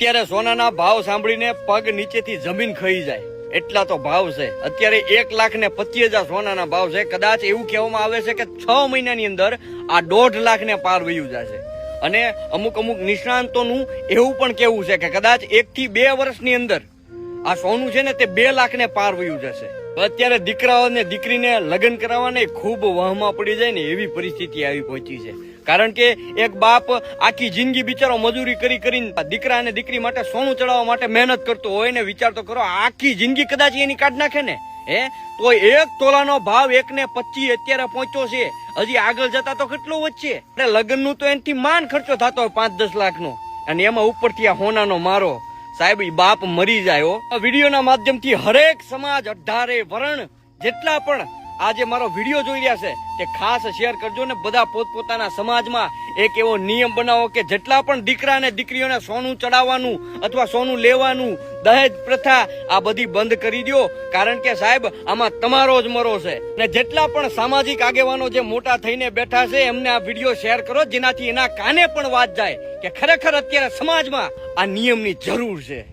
અત્યારે સોનાના ભાવ સાંભળીને પગ નીચેથી જમીન ખાઈ જાય એટલા તો ભાવ છે। અત્યારે 1,25,000 સોનાના ભાવ છે। કદાચ એવું કહેવામાં આવે છે કે 6 મહિનાની અંદર આ 1.5 લાખ ને પાર વયું જશે। અને અમુક નિષ્ણાંતોનું એવું પણ કેવું છે કે કદાચ 1 થી 2 વર્ષની અંદર આ સોનું છે ને તે 2 લાખ ને પાર વયું જશે। અત્યારે દીકરાઓને દીકરીને લગ્ન કરાવવાને ખૂબ વહમાં પડી જાય ને એવી પરિસ્થિતિ આવી પહોંચી છે। કારણ કે એક બાપ આખી જિંદગી બિચારો મજૂરી કરીને દીકરા અને દીકરી માટે સોનું ચડાવવા માટે મહેનત કરતો હોય ને વિચાર તો કરો આખી જિંદગી કદાચ એની કાઢ નાખે ને તો 1 તોલાનો ભાવ 1,25 અત્યારે પહોંચ્યો છે। હજી આગળ જતા તો કેટલો વધશે? લગ્નનું તો એનાથી માન ખર્ચો થતો હોય 5-10 લાખનો અને એમાં ઉપરથી આ હોનાનો મારો। સાહેબ બાપ મરી જાય। આ વિડીયોના માધ્યમથી હરેક સમાજ 18 વર્ણ જેટલા પણ આજે મારો વિડીયો જોઈ રહ્યા છે તે ખાસ શેર કરજો ને બધા પોતપોતાના સમાજમાં એક એવો નિયમ બનાવો કે જેટલા પણ દીકરા અને દીકરીઓને સોનું ચડાવવાનું અથવા સોનું લેવાનું દહેજ પ્રથા આ બધી બંધ કરી દો। કારણ કે સાહેબ આમાં તમારો જ મરો છે ને જેટલા પણ સામાજિક આગેવાનો જે મોટા થઈને બેઠા છે એમને આ વિડીયો શેર કરો જેનાથી એના કાને પણ વાત જાય કે ખરેખર અત્યારે સમાજમાં આ નિયમની જરૂર છે।